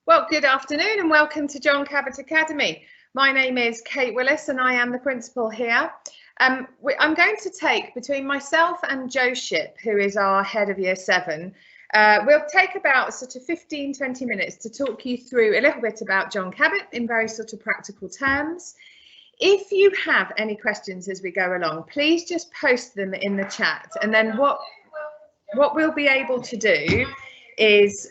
Well, good afternoon and welcome to John Cabot Academy. My name is Kate Willis and I am the principal here. I'm going to take, between myself and Joe Ship, who is our head of year 7, we'll take about sort of 15-20 minutes to talk you through a little bit about John Cabot in very sort of practical terms. If you have any questions as we go along, please just post them in the chat, and then what we'll be able to do is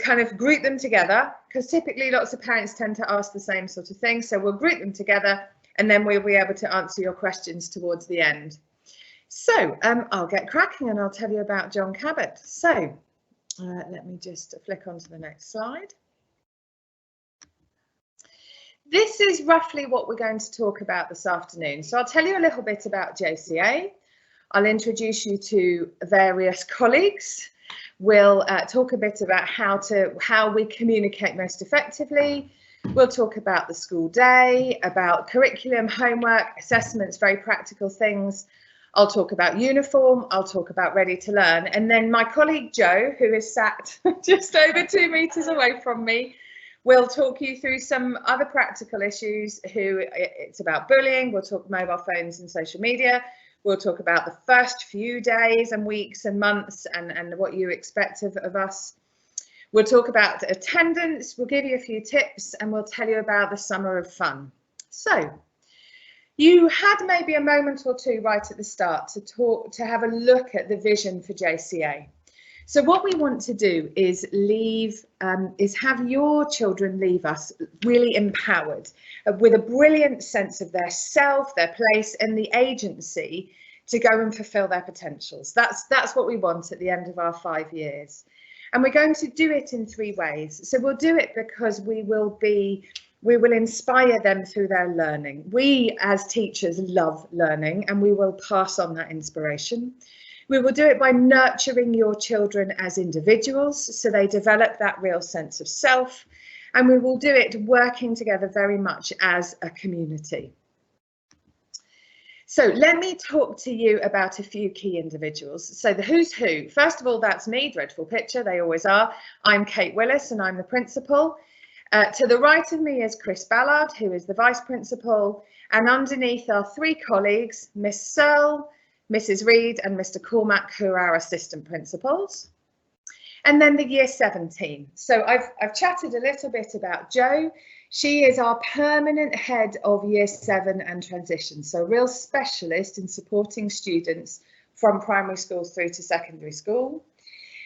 kind of group them together, because typically lots of parents tend to ask the same sort of thing. So we'll group them together and then we'll be able to answer your questions towards the end. So I'll get cracking and I'll tell you about John Cabot. So let me just flick onto the next slide. This is roughly what we're going to talk about this afternoon. So I'll tell you a little bit about JCA. I'll introduce you to various colleagues. We'll talk a bit about how we communicate most effectively. We'll talk about the school day, about curriculum, homework, assessments, very practical things. I'll talk about uniform. I'll talk about ready to learn. And then my colleague Joe, who is sat just over 2 meters away from me, will talk you through some other practical issues. It's about bullying. We'll talk mobile phones and social media. We'll talk about the first few days and weeks and months and what you expect of us. We'll talk about attendance, we'll give you a few tips, and we'll tell you about the summer of fun. So you had maybe a moment or two right at the start to have a look at the vision for JCA. So what we want to do is have your children leave us really empowered with a brilliant sense of their self, their place and the agency to go and fulfill their potentials. That's what we want at the end of our 5 years. And we're going to do it in 3 ways. So we'll do it because we will inspire them through their learning. We as teachers love learning and we will pass on that inspiration. We will do it by nurturing your children as individuals so they develop that real sense of self, and we will do it working together very much as a community. So let me talk to you about a few key individuals. So the who's who. First of all, that's me, dreadful picture, they always are. I'm Kate Willis and I'm the principal. To the right of me is Chris Ballard, who is the vice principal, and underneath are 3 colleagues, Miss Searle, Mrs. Reed and Mr. Cormack, who are our assistant principals. And then the year 17. So I've chatted a little bit about Jo. She is our permanent head of year 7 and transition. So a real specialist in supporting students from primary school through to secondary school.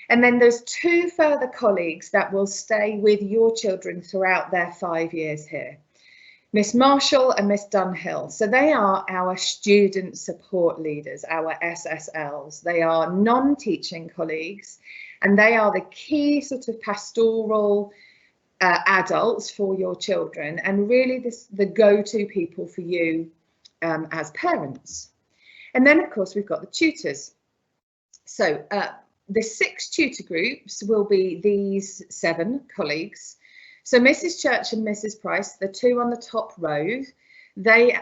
And then there's 2 further colleagues that will stay with your children throughout their 5 years here. Miss Marshall and Miss Dunhill. So they are our student support leaders, our SSLs. They are non-teaching colleagues and they are the key sort of pastoral adults for your children and really the go-to people for you as parents. And then of course we've got the tutors. So the 6 tutor groups will be these 7 colleagues. So Mrs. Church and Mrs. Price, the 2 on the top row, they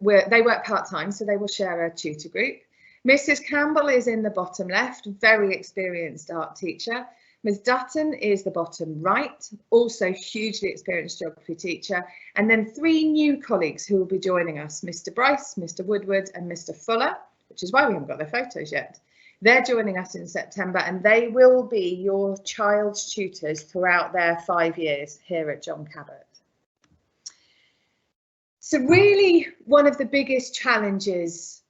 work part-time, so they will share a tutor group. Mrs. Campbell is in the bottom left, very experienced art teacher. Ms. Dutton is the bottom right, also hugely experienced geography teacher. And then 3 new colleagues who will be joining us, Mr. Bryce, Mr. Woodward and Mr. Fuller, which is why we haven't got their photos yet. They're joining us in September and they will be your child's tutors throughout their 5 years here at John Cabot. So really one of the biggest challenges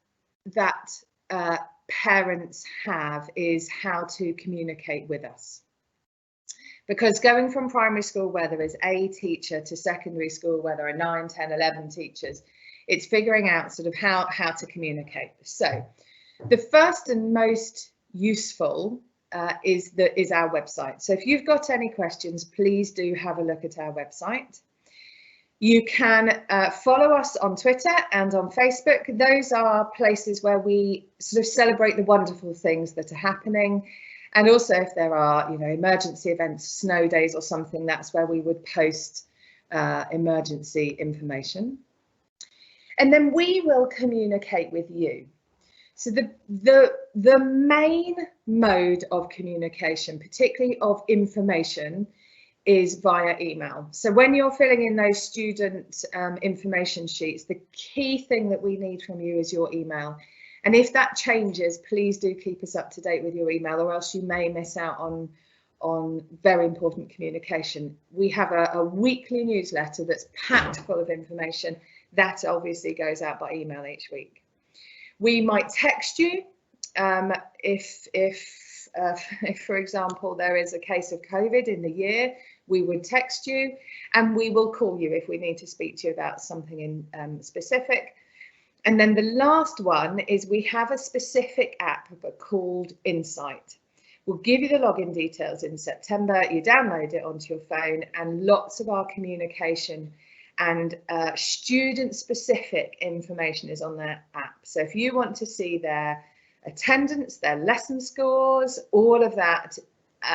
that parents have is how to communicate with us. Because going from primary school where there is a teacher to secondary school where there are 9, 10, 11 teachers, it's figuring out sort of how to communicate. So the first and most useful is our website. So if you've got any questions, please do have a look at our website. You can follow us on Twitter and on Facebook. Those are places where we sort of celebrate the wonderful things that are happening. And also if there are, emergency events, snow days or something, that's where we would post emergency information. And then we will communicate with you. So the main mode of communication, particularly of information, is via email. So when you're filling in those student information sheets, the key thing that we need from you is your email. And if that changes, please do keep us up to date with your email, or else you may miss out on very important communication. We have a weekly newsletter that's packed full of information that obviously goes out by email each week. We might text you if for example, there is a case of COVID in the year, we would text you, and we will call you if we need to speak to you about something in specific. And then the last one is we have a specific app called Insight. We'll give you the login details in September. You download it onto your phone, and lots of our communication and student-specific information is on their app. So if you want to see their attendance, their lesson scores, all of that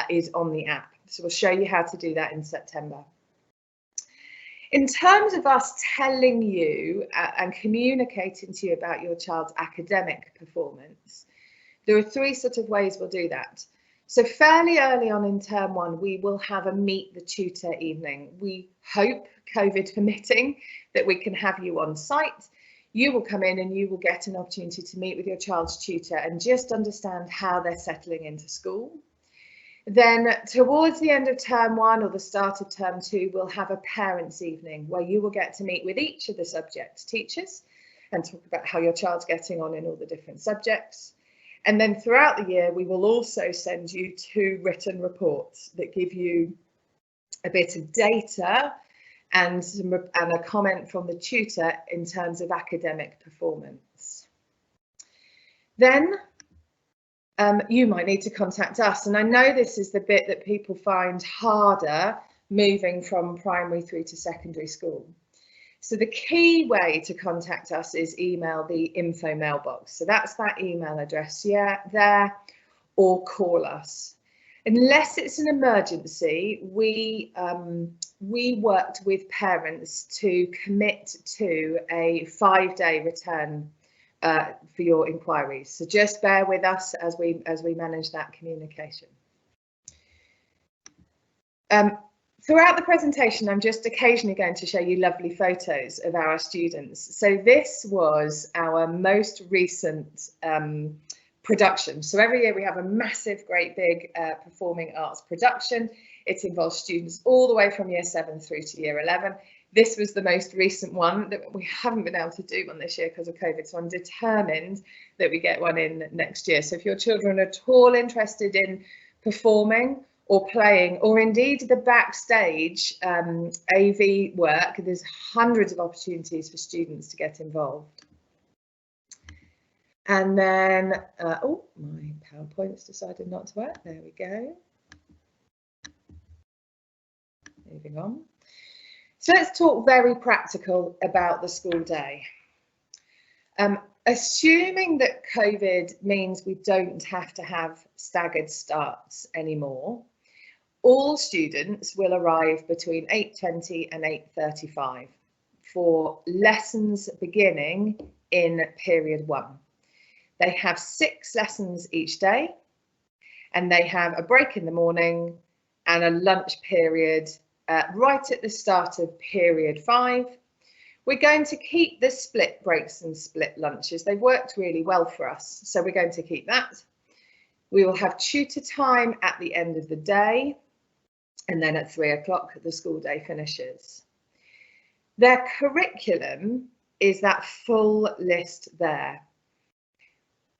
is on the app. So we'll show you how to do that in September. In terms of us telling you and communicating to you about your child's academic performance, there are three sort of ways we'll do that. So fairly early on in term one, we will have a meet the tutor evening. We hope, COVID permitting, that we can have you on site. You will come in and you will get an opportunity to meet with your child's tutor and just understand how they're settling into school. Then towards the end of term one or the start of term two, we'll have a parents' evening where you will get to meet with each of the subject teachers and talk about how your child's getting on in all the different subjects. And then throughout the year, we will also send you 2 written reports that give you a bit of data and a comment from the tutor in terms of academic performance. Then you might need to contact us, and I know this is the bit that people find harder moving from primary through to secondary school. So the key way to contact us is email the info mailbox. So that's that email address there, or call us. Unless it's an emergency, we worked with parents to commit to a 5-day return for your inquiries. So just bear with us as we manage that communication. Throughout the presentation, I'm just occasionally going to show you lovely photos of our students. So this was our most recent production. So every year we have a massive, great big performing arts production. It involves students all the way from year 7 through to year 11. This was the most recent one that we haven't been able to do one this year because of COVID. So I'm determined that we get one in next year. So if your children are at all interested in performing or playing, or indeed the backstage AV work, there's hundreds of opportunities for students to get involved. And then, oh, my PowerPoint's decided not to work. There we go. Moving on. So let's talk very practical about the school day. Assuming that COVID means we don't have to have staggered starts anymore, all students will arrive between 8:20 and 8:35 for lessons beginning in period 1. They have 6 lessons each day, and they have a break in the morning and a lunch period right at the start of period 5. We're going to keep the split breaks and split lunches. They've worked really well for us, so we're going to keep that. We will have tutor time at the end of the day, and then at 3 o'clock the school day finishes. Their curriculum is that full list there.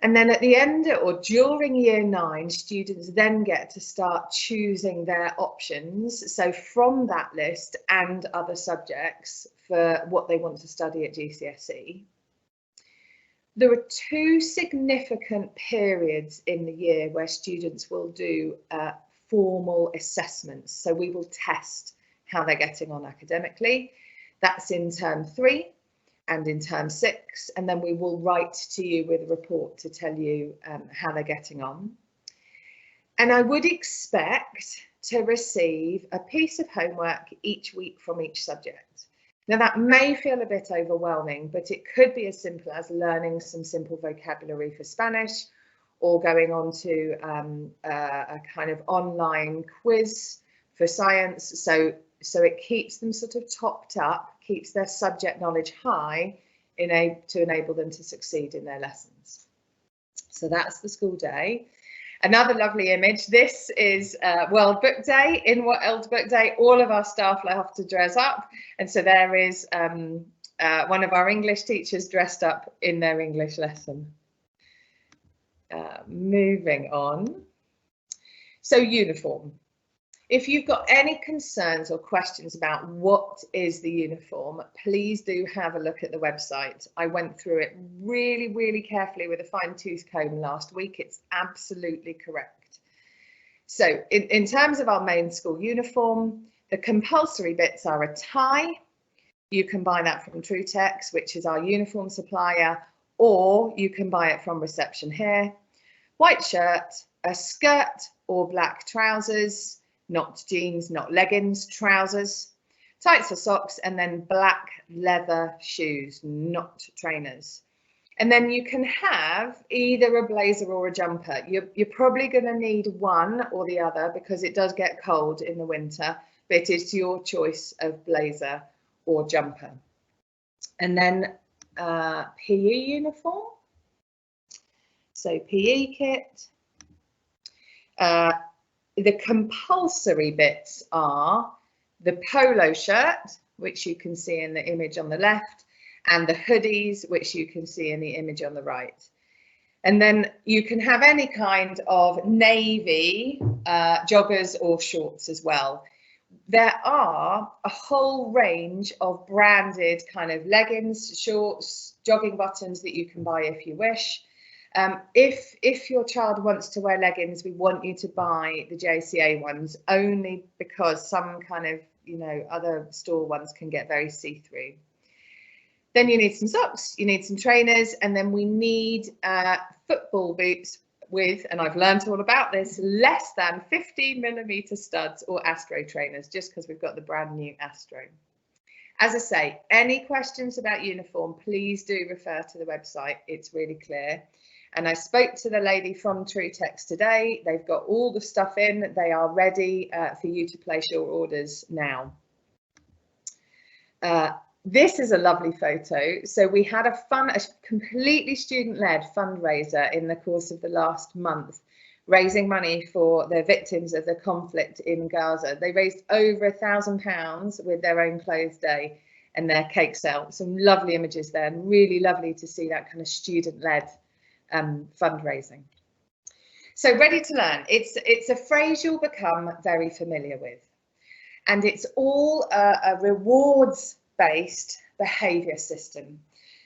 And then at the end or during year 9, students then get to start choosing their options. So from that list and other subjects for what they want to study at GCSE. There are 2 significant periods in the year where students will do formal assessments. So we will test how they're getting on academically. That's in term 3. And in term 6, and then we will write to you with a report to tell you how they're getting on. And I would expect to receive a piece of homework each week from each subject. Now that may feel a bit overwhelming, but it could be as simple as learning some simple vocabulary for Spanish, or going on to a kind of online quiz for science. So it keeps them sort of topped up, keeps their subject knowledge high to enable them to succeed in their lessons. So that's the school day. Another lovely image. This is World Book Day. In World Book Day, all of our staff have to dress up. And so there is one of our English teachers dressed up in their English lesson. Moving on. So uniform. If you've got any concerns or questions about what is the uniform, please do have a look at the website. I went through it really, really carefully with a fine-tooth comb last week. It's absolutely correct. So in terms of our main school uniform, the compulsory bits are a tie. You can buy that from Trutex, which is our uniform supplier, or you can buy it from reception here. White shirt, a skirt or black trousers, not jeans, not leggings, trousers, tights or socks, and then black leather shoes, not trainers. And then you can have either a blazer or a jumper. You're probably going to need one or the other because it does get cold in the winter, but it's your choice of blazer or jumper. And then PE uniform. So PE kit. The compulsory bits are the polo shirt, which you can see in the image on the left, and the hoodies, which you can see in the image on the right. And then you can have any kind of navy joggers or shorts as well. There are a whole range of branded kind of leggings, shorts, jogging bottoms that you can buy if you wish. If your child wants to wear leggings, we want you to buy the JCA ones, only because some kind of, other store ones can get very see-through. Then you need some socks, you need some trainers, and then we need football boots with, and I've learned all about this, less than 15mm studs or Astro trainers, just because we've got the brand new Astro. As I say, any questions about uniform, please do refer to the website. It's really clear. And I spoke to the lady from Trutex today. They've got all the stuff in. They are ready for you to place your orders now. This is a lovely photo. So we had a completely student-led fundraiser in the course of the last month, raising money for the victims of the conflict in Gaza. They raised over £1,000 with their own clothes day and their cake sale. Some lovely images there, and really lovely to see that kind of student-led fundraising. So ready to learn. It's a phrase you'll become very familiar with, and it's all a rewards-based behaviour system.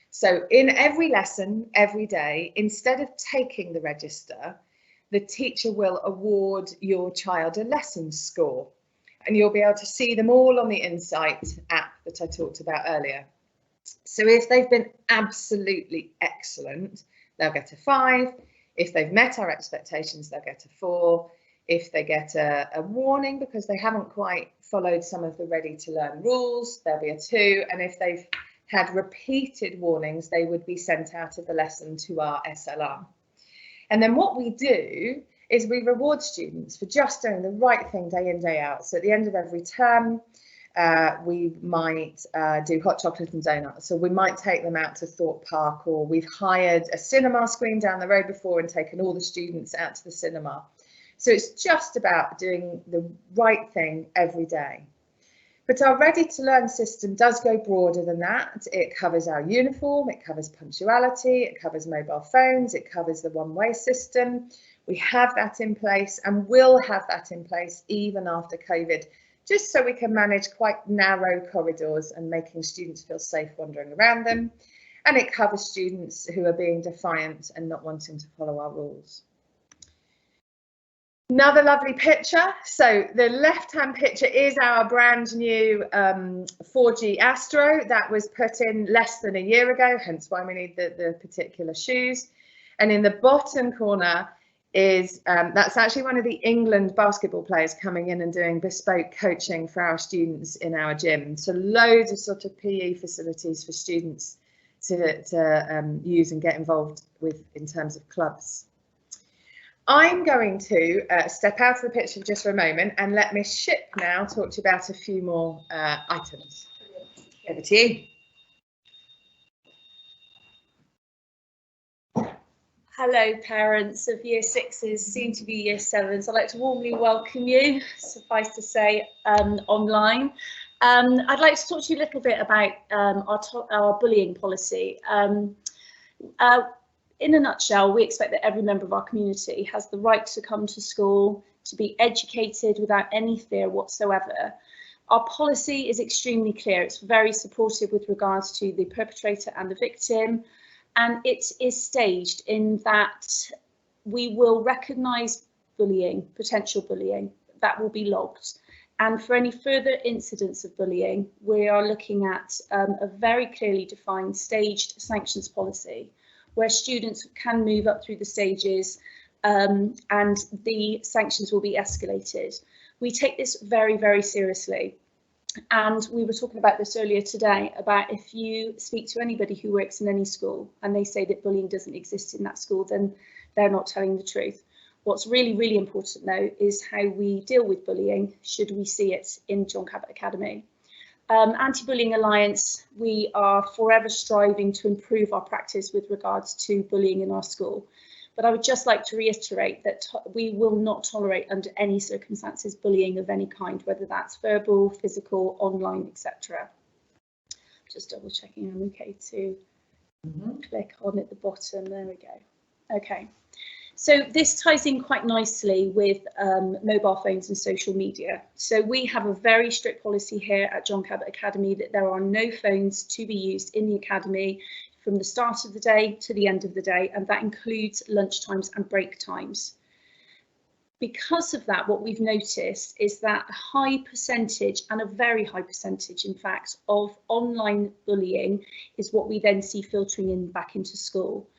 So in every lesson, every day, instead of taking the register, the teacher will award your child a lesson score, and you'll be able to see them all on the Insight app that I talked about earlier. So if they've been absolutely excellent, they'll get a 5. If they've met our expectations, they'll get a 4. If they get a warning because they haven't quite followed some of the ready to learn rules, there'll be a 2. And if they've had repeated warnings, they would be sent out of the lesson to our SLR. And then what we do is we reward students for just doing the right thing day in, day out. So at the end of every term, we might do hot chocolate and donuts, so we might take them out to Thorpe Park, or we've hired a cinema screen down the road before and taken all the students out to the cinema. So it's just about doing the right thing every day. But our Ready to Learn system does go broader than that. It covers our uniform, it covers punctuality, it covers mobile phones, it covers the one-way system. We have that in place and will have that in place even after COVID, just so we can manage quite narrow corridors and making students feel safe wandering around them. And it covers students who are being defiant and not wanting to follow our rules. Another lovely picture. So the left-hand picture is our brand new 4G Astro that was put in less than a year ago, hence why we need the particular shoes. And in the bottom corner is that's actually one of the England basketball players coming in and doing bespoke coaching for our students in our gym. So loads of sort of PE facilities for students to use and get involved with in terms of clubs. I'm going to step out of the picture just for a moment and let Miss Ship now talk to you about a few more items. Over to you. Hello parents of year 6s, soon to be year 7s. I'd like to warmly welcome you, suffice to say, online. I'd like to talk to you a little bit about our bullying policy. In a nutshell, we expect that every member of our community has the right to come to school, to be educated without any fear whatsoever. Our policy is extremely clear. It's very supportive with regards to the perpetrator and the victim, and it is staged in that we will recognise bullying, potential bullying, that will be logged. And for any further incidents of bullying, we are looking at a very clearly defined staged sanctions policy, where students can move up through the stages and the sanctions will be escalated. We take this very, very seriously. And we were talking about this earlier today, about if you speak to anybody who works in any school and they say that bullying doesn't exist in that school, then they're not telling the truth. What's really, really important though is how we deal with bullying should we see it in John Cabot Academy. Anti-Bullying Alliance, we are forever striving to improve our practice with regards to bullying in our school. But I would just like to reiterate that we will not tolerate under any circumstances bullying of any kind, whether that's verbal, physical, online, etc. Just double checking I'm okay to click on at the bottom. There we go. Okay. So this ties in quite nicely with mobile phones and social media. So we have a very strict policy here at John Cabot Academy that there are no phones to be used in the academy from the start of the day to the end of the day, and that includes lunch times and break times. Because of that, what we've noticed is that a high percentage, and a very high percentage in fact, of online bullying is what we then see filtering in back into school.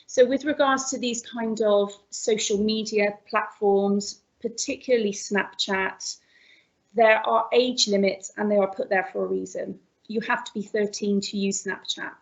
So with regards to these kind of social media platforms, particularly Snapchat, there are age limits and they are put there for a reason. You have to be 13 to use Snapchat.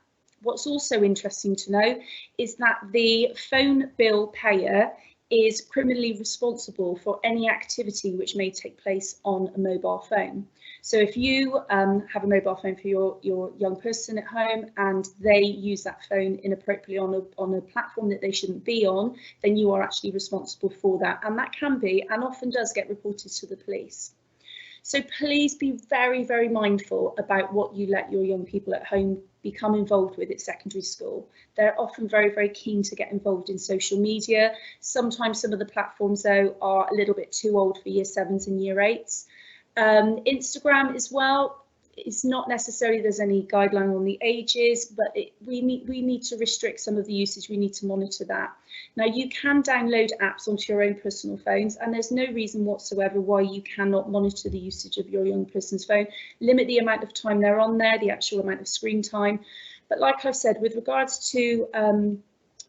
What's also interesting to know is that the phone bill payer is criminally responsible for any activity which may take place on a mobile phone. So if you have a mobile phone for your young person at home and they use that phone inappropriately on a platform that they shouldn't be on, then you are actually responsible for that. And that can be, and often does, get reported to the police. So please be very, very mindful about what you let your young people at home become involved with at secondary school. They're often very, very keen to get involved in social media. Sometimes some of the platforms, though, are a little bit too old for year 7s and year 8s. Instagram as well, it's not necessarily there's any guideline on the ages, but we need to restrict some of the usage. We need to monitor that. Now you can download apps onto your own personal phones, and there's no reason whatsoever why you cannot monitor the usage of your young person's phone. Limit the amount of time they're on there, the actual amount of screen time. But like I've said, with regards to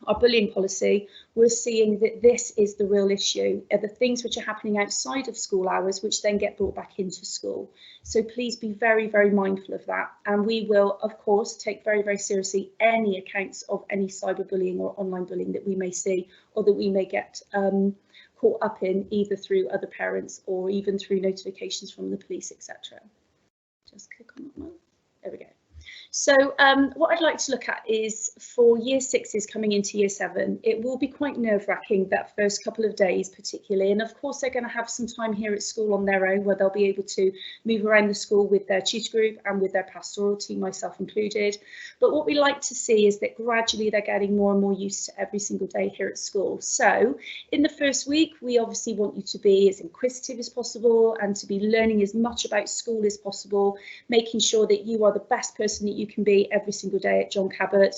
our bullying policy, we're seeing that this is the real issue, are the things which are happening outside of school hours, which then get brought back into school. So please be very, very mindful of that. And we will, of course, take very, very seriously any accounts of any cyberbullying or online bullying that we may see, or that we may get caught up in, either through other parents or even through notifications from the police, etc. Just click on that one. There we go. So what I'd like to look at is for year 6s coming into year 7, it will be quite nerve-wracking that first couple of days particularly, and of course they're going to have some time here at school on their own where they'll be able to move around the school with their tutor group and with their pastoral team, myself included. But what we like to see is that gradually they're getting more and more used to every single day here at school. So in the first week, we obviously want you to be as inquisitive as possible and to be learning as much about school as possible, making sure that you are the best person that you can be every single day at John Cabot.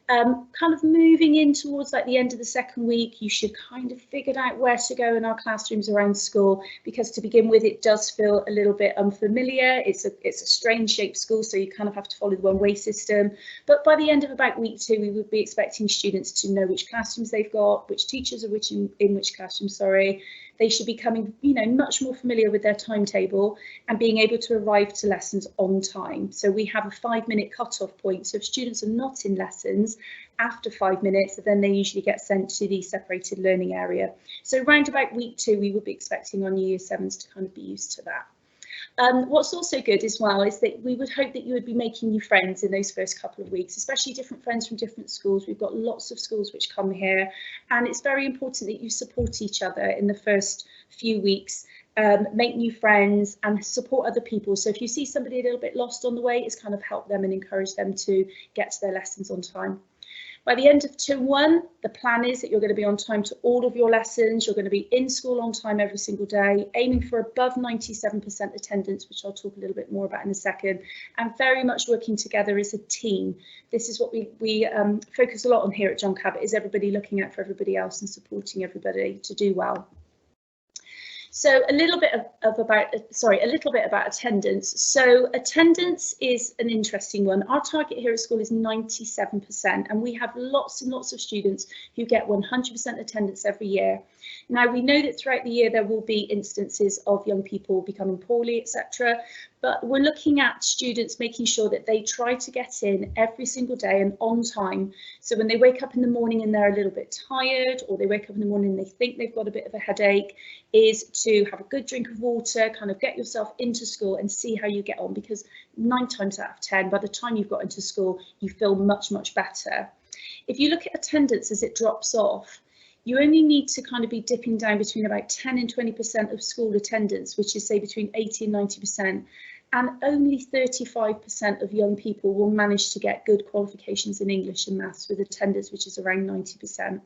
Kind of moving in towards like the end of the second week, you should kind of figured out where to go in our classrooms around school, because to begin with it does feel a little bit unfamiliar. It's a strange shaped school, so you kind of have to follow the one-way system. But by the end of about week 2, we would be expecting students to know which classrooms they've got, which teachers are in which classroom, sorry, They should be becoming, much more familiar with their timetable and being able to arrive to lessons on time. So we have a 5-minute cut-off point. So if students are not in lessons after 5 minutes, then they usually get sent to the separated learning area. So around about week 2, we would be expecting our new year 7s to kind of be used to that. What's also good as well is that we would hope that you would be making new friends in those first couple of weeks, especially different friends from different schools. We've got lots of schools which come here, and it's very important that you support each other in the first few weeks. Make new friends and support other people. So if you see somebody a little bit lost on the way, it's kind of help them and encourage them to get to their lessons on time. By the end of term 1, the plan is that you're going to be on time to all of your lessons. You're going to be in school on time every single day, aiming for above 97% attendance, which I'll talk a little bit more about in a second, and very much working together as a team. This is what we focus a lot on here at John Cabot, is everybody looking out for everybody else and supporting everybody to do well. So a little bit about attendance. So attendance is an interesting one. Our target here at school is 97%, and we have lots and lots of students who get 100% attendance every year. Now, we know that throughout the year there will be instances of young people becoming poorly, etc. But we're looking at students making sure that they try to get in every single day and on time. So when they wake up in the morning and they're a little bit tired, or they wake up in the morning and they think they've got a bit of a headache, is to have a good drink of water, kind of get yourself into school and see how you get on, because 9 times out of 10, by the time you've got into school, you feel much, much better. If you look at attendance as it drops off, you only need to kind of be dipping down between about 10 and 20% of school attendance, which is say between 80 and 90%. And only 35% of young people will manage to get good qualifications in English and maths with attendance, which is around 90%.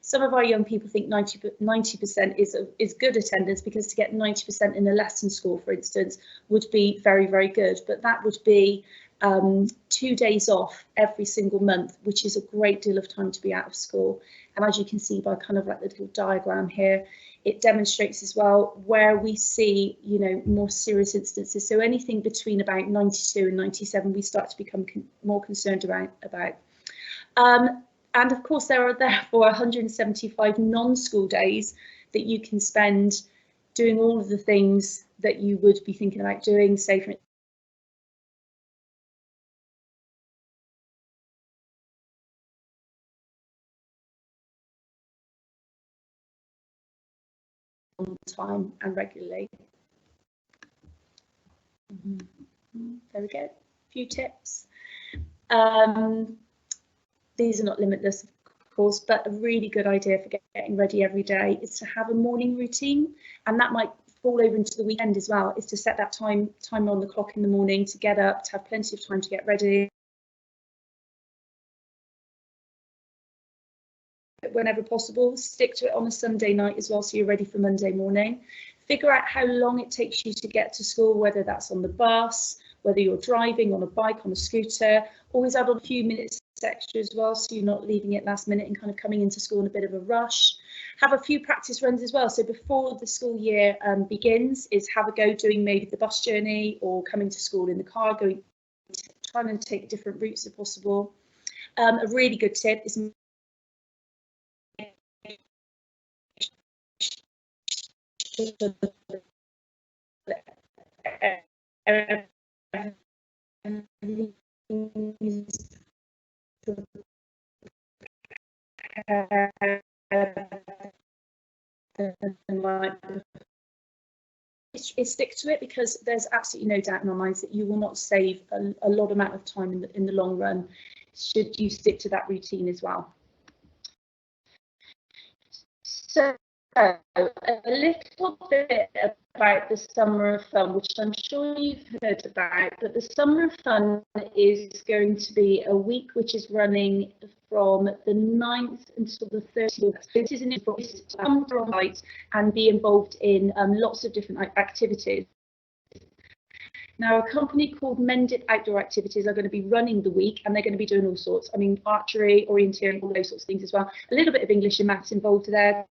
Some of our young people think 90% is good attendance, because to get 90% in a lesson score, for instance, would be very, very good. But that would be 2 days off every single month, which is a great deal of time to be out of school. And as you can see by kind of like the little diagram here, it demonstrates as well where we see, more serious instances. So anything between about 92 and 97, we start to become more concerned about. And of course, there are therefore 175 non-school days that you can spend doing all of the things that you would be thinking about doing, say for on time and regularly. There we go, a few tips. These are not limitless, of course, but a really good idea for getting ready every day is to have a morning routine, and that might fall over into the weekend as well, is to set that timer on the clock in the morning to get up, to have plenty of time to get ready. Whenever possible, stick to it on a Sunday night as well, so you're ready for Monday morning. Figure out how long it takes you to get to school, whether that's on the bus, whether you're driving, on a bike, on a scooter. Always add on a few minutes extra as well, so you're not leaving it last minute and kind of coming into school in a bit of a rush. Have a few practice runs as well. So before the school year begins, is have a go doing maybe the bus journey, or coming to school in the car, trying to take different routes if possible. A really good tip is stick to it, because there's absolutely no doubt in our minds that you will not save a lot amount of time in the long run should you stick to that routine as well. So a little bit about the Summer of Fun, which I'm sure you've heard about, but the Summer of Fun is going to be a week which is running from the 9th until the 30th. It is an invitation to come on site and be involved in lots of different activities. Now, a company called Mendip Outdoor Activities are going to be running the week, and they're going to be doing all sorts. I mean, archery, orienteering, all those sorts of things as well. A little bit of English and maths involved there,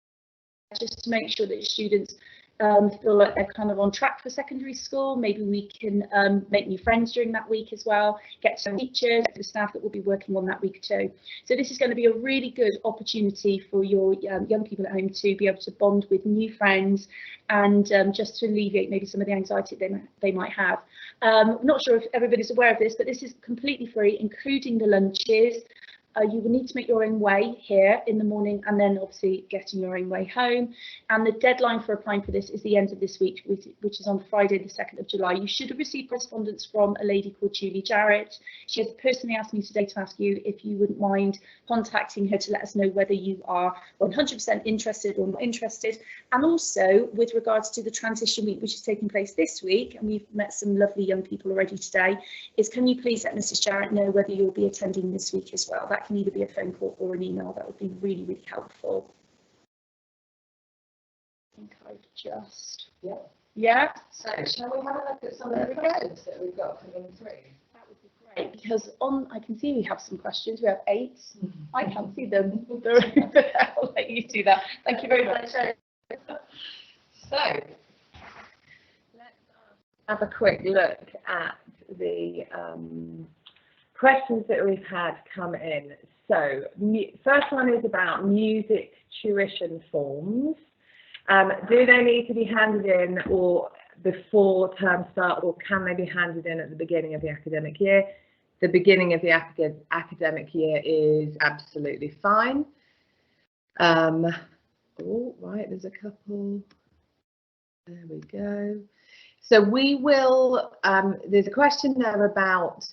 just to make sure that students feel like they're kind of on track for secondary school. Maybe we can make new friends during that week as well, get some teachers, the staff that will be working on that week too. So this is going to be a really good opportunity for your young people at home to be able to bond with new friends and just to alleviate maybe some of the anxiety they might have. Not sure if everybody's aware of this, but this is completely free, including the lunches. You will need to make your own way here in the morning and then obviously getting your own way home. And the deadline for applying for this is the end of this week, which is on Friday, the 2nd of July. You should have received correspondence from a lady called Julie Jarrett. She has personally asked me today to ask you if you wouldn't mind contacting her to let us know whether you are 100% interested or not interested. And also with regards to the transition week, which is taking place this week, and we've met some lovely young people already today, is can you please let Mrs. Jarrett know whether you'll be attending this week as well? That can either be a phone call or an email. That would be really, really helpful. I think I've just... Yeah. So shall we have a look at some of the questions that we've got coming through? That would be great, because I can see we have some questions. We have 8. I can't see them. I'll let you do that. Thank you very much. So let's have a quick look at the questions that we've had come in. So first one is about music tuition forms. Do they need to be handed in or before term start, or can they be handed in at the beginning of the academic year? The beginning of the academic year is absolutely fine. Oh, right, there's a couple. There we go. So we will, there's a question there about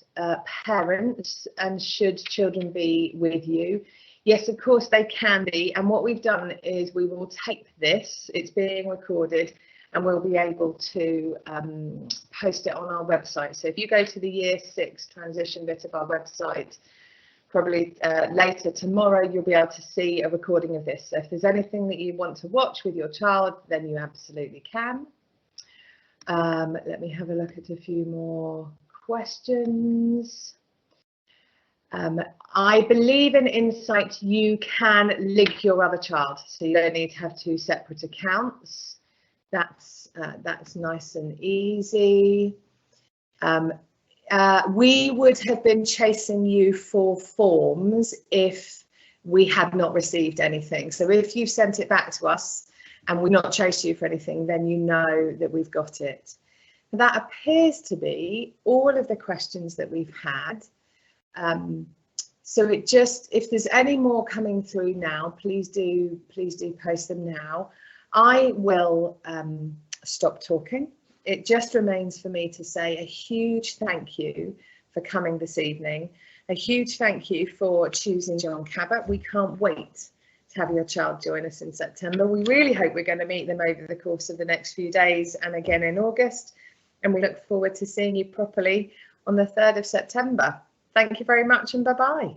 parents and should children be with you. Yes, of course they can be. And what we've done is we will tape this, it's being recorded, and we'll be able to post it on our website. So if you go to the Year 6 transition bit of our website, probably later tomorrow, you'll be able to see a recording of this. So if there's anything that you want to watch with your child, then you absolutely can. Let me have a look at a few more questions. I believe in Insight you can link your other child, so you don't need to have 2 separate accounts. That's nice and easy. We would have been chasing you for forms if we had not received anything. So if you sent it back to us and we've not chased you for anything, then you know that we've got it. That appears to be all of the questions that we've had. So it just, if there's any more coming through now, please do post them now. I will stop talking. It just remains for me to say a huge thank you for coming this evening. A huge thank you for choosing John Cabot. We can't wait to have your child join us in September. We really hope we're going to meet them over the course of the next few days and again in August. And we look forward to seeing you properly on the 3rd of September. Thank you very much and bye-bye.